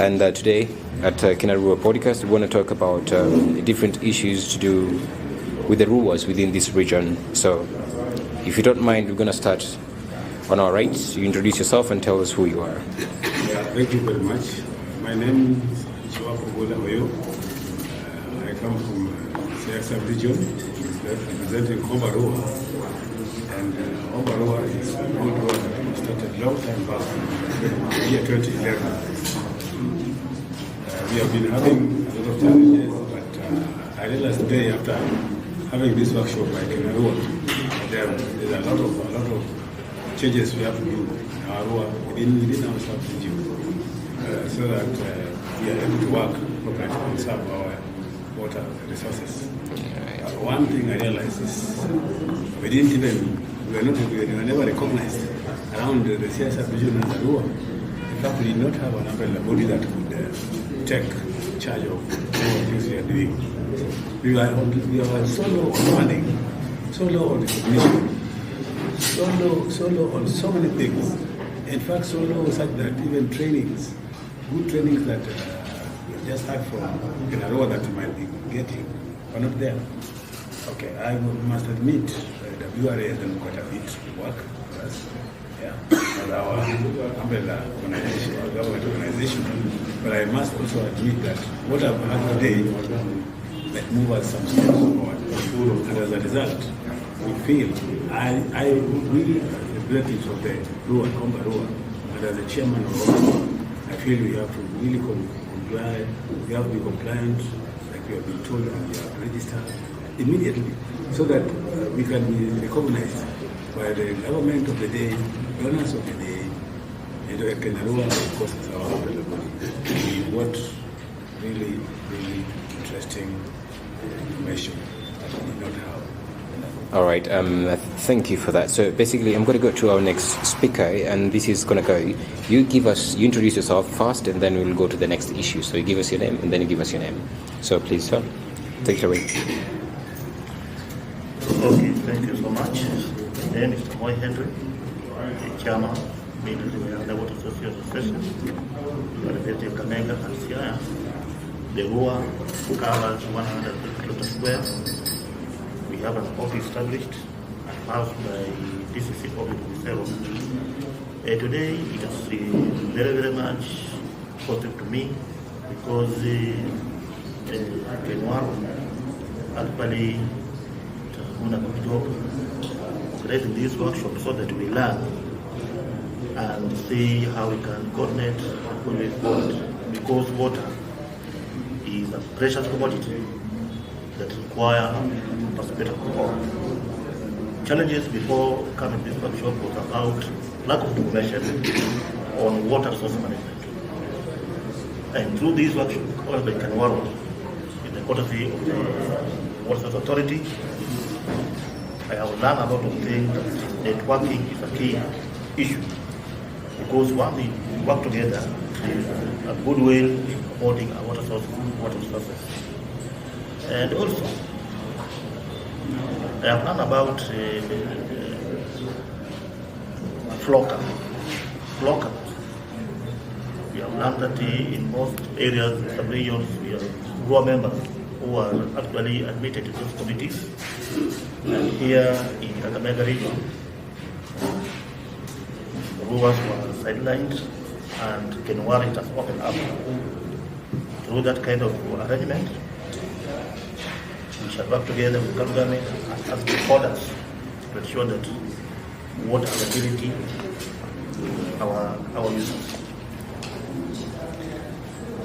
And today at National WRUA podcast, we want to talk about different issues to do with the WRUAs within this region. So, if you don't mind, we're going to start on our right. You introduce yourself and tell us who you are. Yeah, thank you very much. My name is Oyo. I come from Siaksa region, representing WRUA. And WRUA is an old one that was started a long time back, in the year 2011. We have been having a lot of challenges, but I realized today after having this workshop by WRUA, there's a lot of changes we have to do in our WRUA within our sub-region, so that we are able to work properly to conserve our water resources. One thing I realized is we were never recognized around the CSR region as a WRUA. In fact, we did not have an umbrella body that could take charge of all the things we are doing. We were solo on funding, solo on recognition, solo on so many things. In fact, solo such that even trainings, good trainings that we just had from WRUA that we might be getting, are not there. Okay, I must admit the WRUA has done quite a bit of work for us. Yeah, as our umbrella organization, our government organization. But I must also admit that what I've had today might move us some steps forward. And as a result, we feel, we, the relatives of the WRUA, and as the chairman of WRUA, I feel we have to really comply, we have to be compliant, like we have been told, and we have to register immediately, so that we can be recognized by the government of the day, donors of the day, and the WRUA, of course, as our umbrella body. We want really interesting information that we did not have. All right, thank you for that. So basically, I'm going to go to our next speaker, and this is going to go. You introduce yourself first, and then we'll go to the next issue. So you give us your name, and then you give us your name. So please, sir, take it away. Okay, thank you so much. My name is Moy Henry, the chairman, the Water Association, University of Kakamega and Siaya. The WRUA covers 100 km square. We have an office established and housed by DCC Office of today it is very much positive to me because Kenwaru actually doing a good job creating this workshop so that we learn and see how we can coordinate with water, because water is a precious commodity that require participation of all. Challenges before coming to this workshop was about lack of information on water resource management. And through this workshop, organized by Kenwaru, in the courtesy of the Water Resource Authority, I have learned a lot of things. Networking is a key issue, because once we work together, a good way in promoting our water resources. And also, I have learned about flocker. We have learned that in most areas, some regions, we have WRUA members who are actually admitted to those committees. And here in Kakamega region, WRUAs were sidelined and Kenwaru has opened up. Through that kind of arrangement, we shall work together with government as stakeholders to ensure that water availability our users.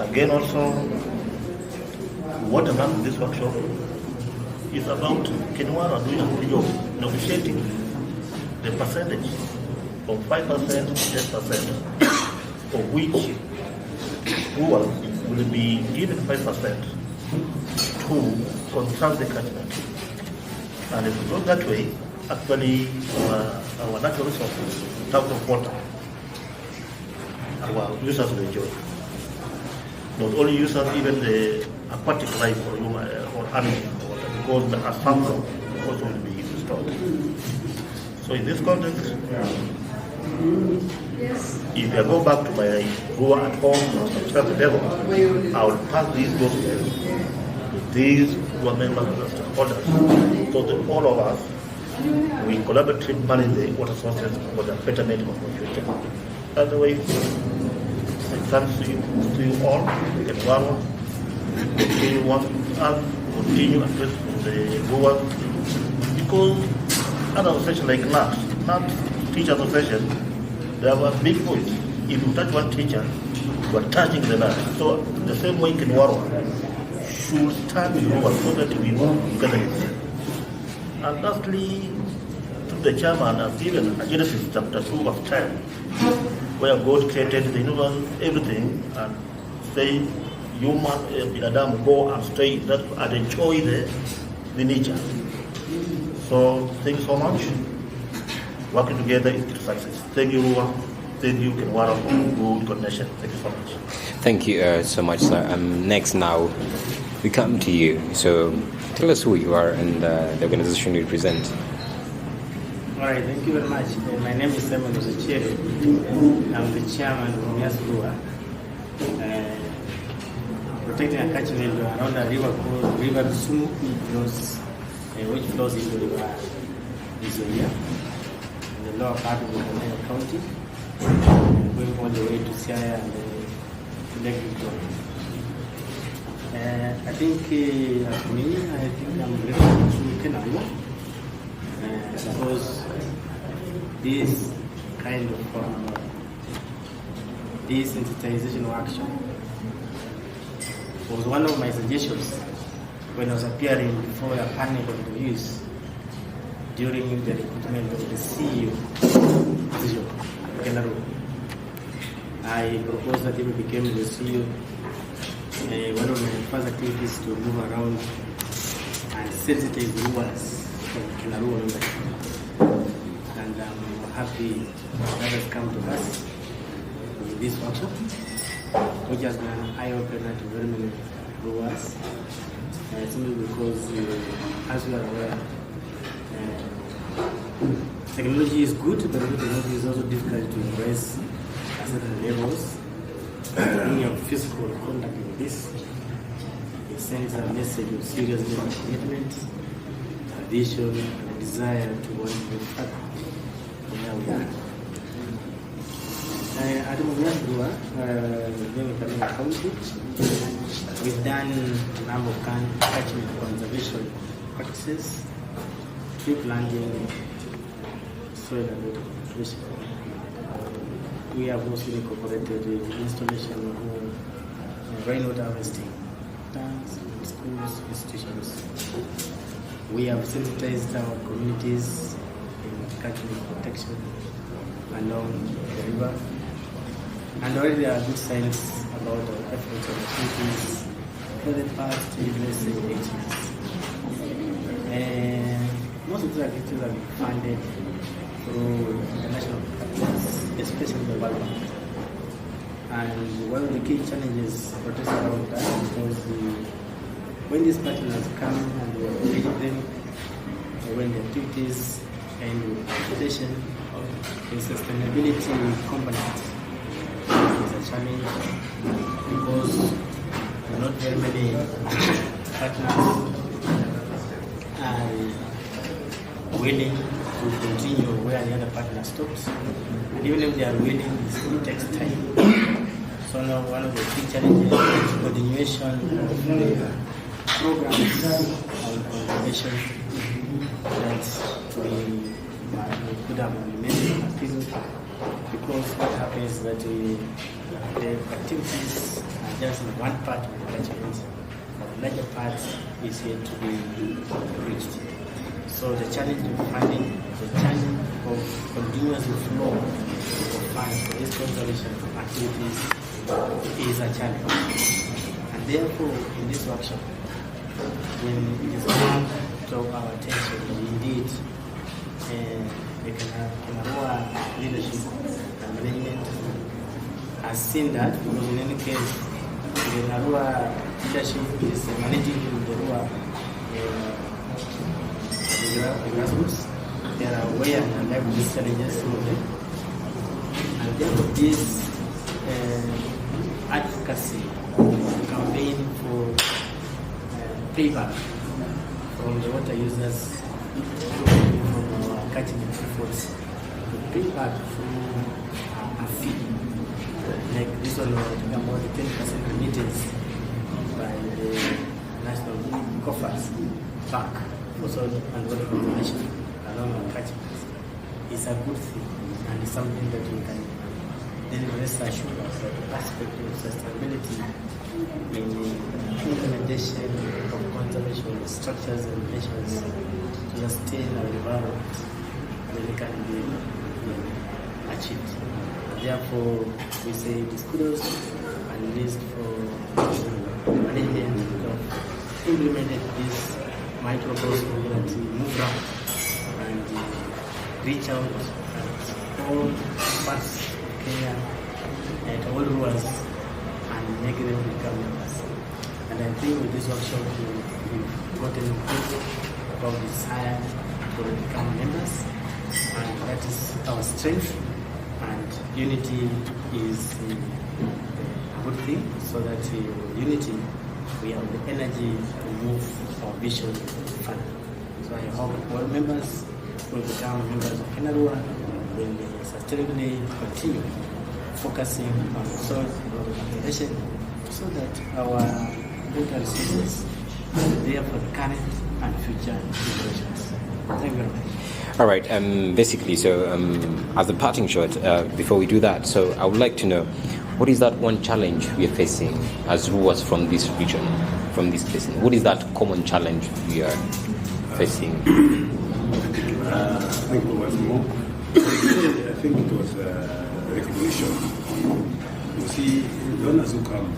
Again, also, what I'm in this workshop is about Kenwaru doing a good job negotiating the percentage from 5% to 10%, of which WRUA will be given 5% to conserve the catchment. And if we go that way, actually our natural resources, in terms of water, our users will enjoy. Not only users, even the aquatic life or animals, because the assumption also will be restored. So in this context, If I go back to my WRUA at home, subscribe level, I will pass these gospel to these WRUA members and stakeholders, so that all of us we collaboratively manage the water sources for the betterment of the future. That's the way. Thanks to you all. We can WRUA. We want us to continue access to the WRUA because other associations like NAT teacher association, they have a big voice. If you touch one teacher, you are touching the NAT. So the same way in WRUA should stand with WRUA so that we work together. And lastly, to the chairman has given Genesis chapter 2 verse 10, where God created the universe, everything, and say, human binadamu go and stay that and enjoy the nature. So thank you so much. Working together is to success. Thank you, WRUA. Thank you, WRUA, for good coordination. Thank you so much. Thank you so much, sir. Next now, we come to you. So tell us who you are and the organization you represent. All right, thank you very much. My name is Simon Ozuchere. I'm the chairman of National WRUA. Protecting a catchment around a river called River Sumu, which flows into the river Izolia, in the lower part of the Kakamega County, going all the way to Siaya and to Lake Victoria. I think for me, I think I'm grateful to Kenaru because this kind of desensitization action was one of my suggestions when I was appearing before a panel of reviews during the recruitment of the CEO position, Kenaru. I proposed that he became the CEO. One of my first activities to move around and sensitize the WRUAs from Kenaru membership. And I'm happy that has come to us with this workshop, which has been an eye-opener to very many WRUAs. Simply because, as we are aware, technology is good, but technology is also difficult to embrace at certain levels. In your physical conduct in this, it sends a message of seriousness and commitment, addition, and desire to want to move further where we are. At WRUA, in Kakamega County, we've done a number of catchment conservation practices, tree planting, soil and water conservation. We have also incorporated the installation of rainwater harvesting tanks in schools, institutions. We have sensitized our communities in catchment protection along the river, and already there are good signs about our efforts and activities for the past, let's say, 8 years. Most of the activities have been funded through international partners, especially the World Bank. And one of the key challenges protest around that is because when these partners come and we engage them, when the activities and implementation, the sustainability component is a challenge because not very many partners are willing to continue where the other partner stops. And even if they are willing, it still takes time. So now one of the key challenges is continuation of the programs on conservation that we could have implemented in prison, because what happens is that the activities are just in one part of the catchment, but the larger part is yet to be reached. So the challenge of funding, the challenge of continuous flow of funds for these conservation activities is a challenge. And therefore, in this workshop, when it is come to our attention, indeed, the WRUA leadership and management has seen that, because in any case, the WRUA leadership is managing the WRUA the grassroots. They are aware and alive with these challenges, some of them. therefore, this advocacy campaign for payback from the water users from our catchment efforts, payback through a fee. Like this one, we're talking about the 10% remittance by the national coffers back for soil and water conservation along our catchments. It's a good thing, and it's something that we can then rest assured that the aspect of sustainability in the implementation of conservation structures and measures to sustain our environment really can be achieved. Therefore, we say this kudos and list for management who have implemented this micro-course that move around and reach out at all parts of Kenya and all RUAs and make them become members. And I think with this workshop we've gotten people about desire to become members, and that is our strength. And unity is a good thing, so that unity, we have the energy to move our vision further. So I hope all members will become members of WRUA, will sustainably continue focusing on soil and water conservation, so that our water resources are there for the current and future generations. Thank you very much. All right. Basically, so as a parting shot, before we do that, so I would like to know, what is that one challenge we are facing as RUAs from this region, from this basin? What is that common challenge we are facing? I think it was more. I think it was recognition. You see, donors who come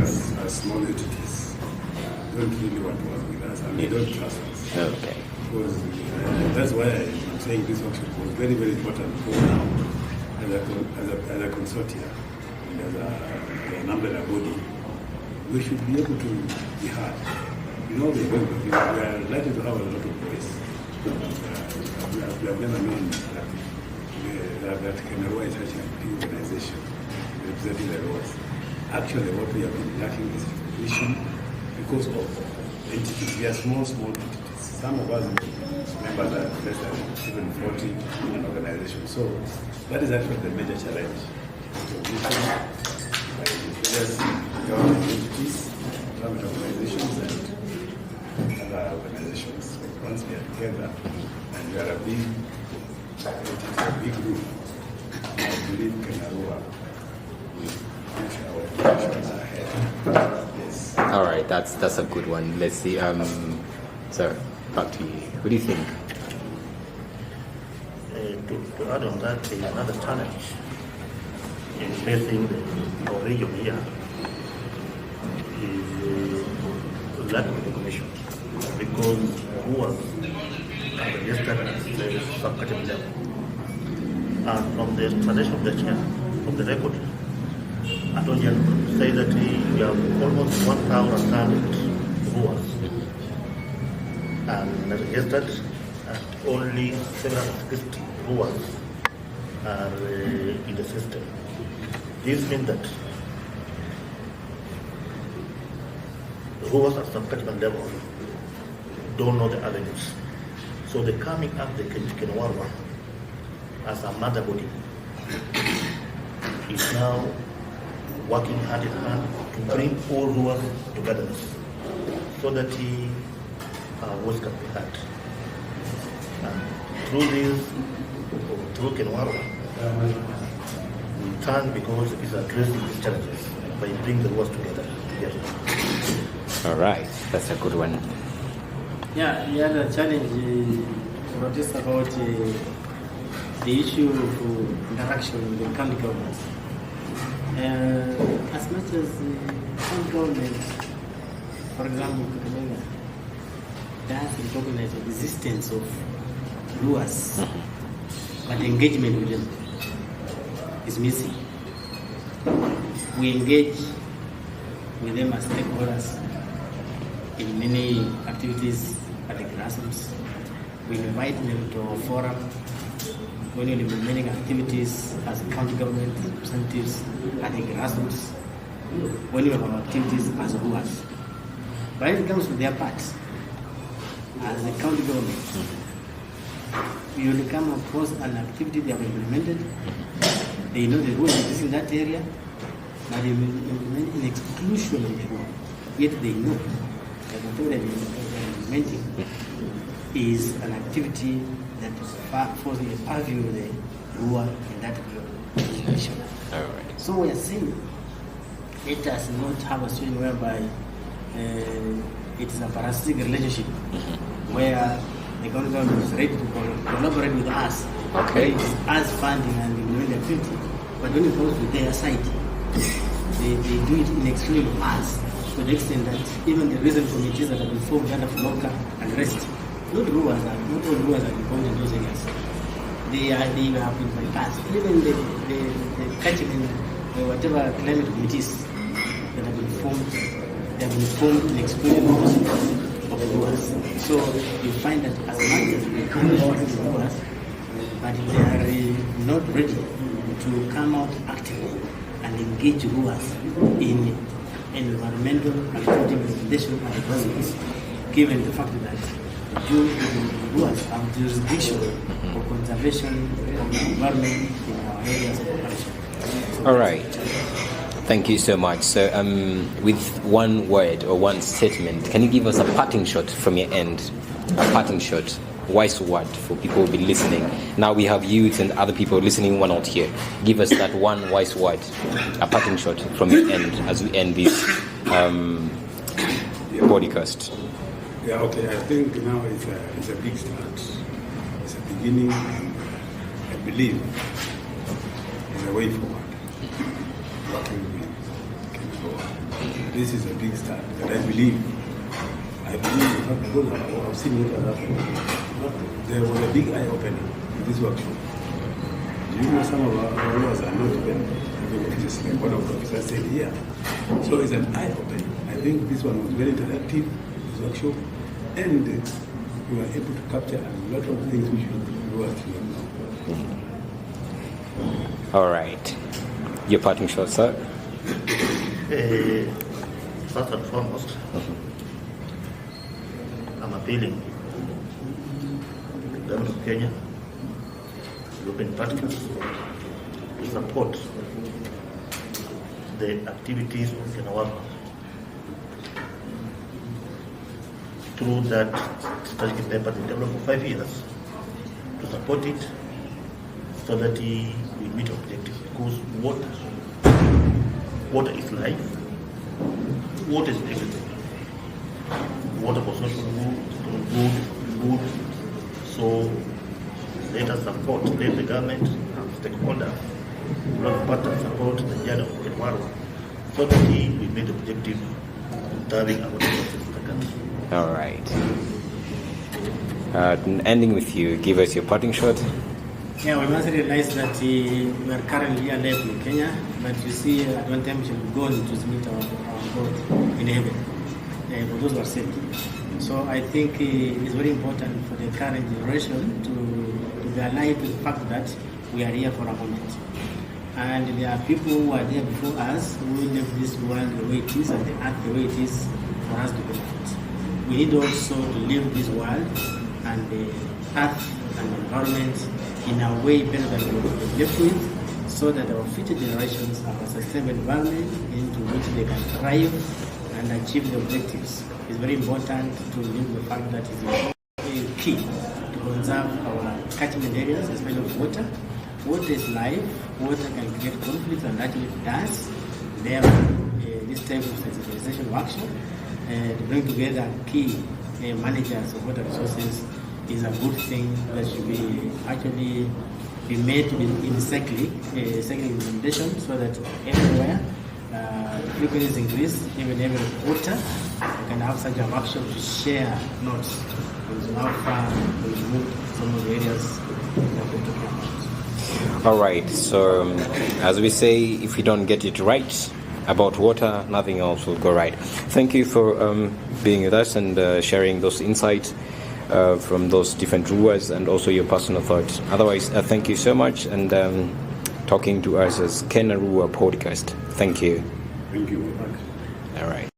as small entities don't really want to work with us, and they don't trust us. Okay. Because that's why I'm saying this workshop was very, very important for now as a consortia and as an umbrella body. We should be able to be heard. You know, we are likely to have a lot of voice. We have never known that WRUA is such a big organization representing the RUAs. Actually, what we have been lacking is recognition because of entities. We are small entities. Some of us members are less than even 40 in an organization. So that is actually the major challenge. By various government entities, government organizations, and other organizations. Once we are together and we are a big entity, a big group, I believe WRUA will push our nations ahead. Yes. All right, that's a good one. Let's see. So back to you. What do you think? To add on that, another challenge in facing our region here is lack of recognition, because RUAs are registered as a sub-category level. And from the explanation of the chair, of the record, Attorney General say that we have almost 1,000 RUAs and registered, and only 750 RUAs are in the system. This means that the RUAs at sub-catchment level don't know the avenues. So the coming up the WRUA as a mother body is now working hand in hand to bring all RUAs together so that voice can be heard. And through this, through WRUA, we can, because it's addressing these challenges by bringing the RUAs together. All right, that's a good one. Yeah, the other challenge is about the issue of interaction with the county government. As much as county government, for example, does recognize the existence of RUAs, but engagement with them is missing. We engage with them as stakeholders in many activities at the grassroots. We invite them to our forum when you're implementing activities as county government representatives at the grassroots, when you have activities as WRUAs. But when it comes to their part, as a county government, you will come across an activity they have implemented. They know the rules exist in that area, but they will implement an exclusion of the rule. Yet they know that whatever they are implementing is an activity that falls in the purview of the WRUA in that legislation. All right. So we are saying let us not have a situation whereby it is a parasitic relationship where the government is ready to collaborate with us. Okay. It's us funding and implementing the activity. But when it goes to their side, they do it in exclusion of us to the extent that even the reason committees that have been formed under FLOCA and rest, not all rules are involved in those areas. They have been bypassed. Even the catchment, whatever climate committees that have been formed, they have been formed in exclusion of the rules. So you find that as much as we come out with the rules, but they are not ready to come out actively and engage rules in environmental activity implementation and development, given the fact that rules have jurisdiction for conservation of the environment in our areas of operation. All right. Thank you so much. So, with one word or one statement, can you give us a parting shot from your end? A parting shot, wise word for people who will be listening. Now we have youth and other people listening who are not here. Give us that one wise word, a parting shot from your end as we end this podcast. Yeah, okay. I think now it's a big start. It's a beginning, and I believe there's a way forward. Working with can forward. This is a big start, and I believe because I've seen what has happened. There was a big eye opening in this workshop. Do you know some of our lawyers are not even just like one of the officers said here. So it's an eye opening. I think this one was very interactive, this workshop, and we were able to capture a lot of things we should do as you know. All right. Your parting shot, sir? First and foremost, I'm appealing to the government of Kenya, European partners, to support the activities of Kenya through that strategic paper they developed for 5 years, to support it so that we meet objectives. Because water is life, water is everything. Water for social good, food. So let us support, let the government and stakeholders, partners support the journey of WRUA so that we meet the objective of having our resources in the country. All right. Ending with you, give us your parting shot. Yeah, we must realize that we are currently alive in Kenya, but you see, at one time we should go to meet our God in heaven. For those who are saved. So I think it's very important for the current generation to be alive to the fact that we are here for a moment. And there are people who are there before us who live this world the way it is and the earth the way it is for us to benefit. We need also to live this world and the earth and the environment in a way better than we live with, so that our future generations have a sustainable environment into which they can thrive and achieve the objectives. It's very important to live the fact that it's key to conserve our catchment areas, especially of water. Water is life. Water can create conflict, and that it does. Therefore, this type of sensitization workshop to bring together key managers of water resources is a good thing that should be actually be made in cyclic implementation, so that everywhere frequencies increase, even every quarter, we can have such a workshop to share notes on how far we moved some of the areas that we're talking about. All right. So, as we say, if we don't get it right about water, nothing else will go right. Thank you for being with us and sharing those insights. from those different WRUAs and also your personal thoughts. Otherwise, thank you so much and talking to us as Kenya WRUA podcast. Thank you. Thank you. All right.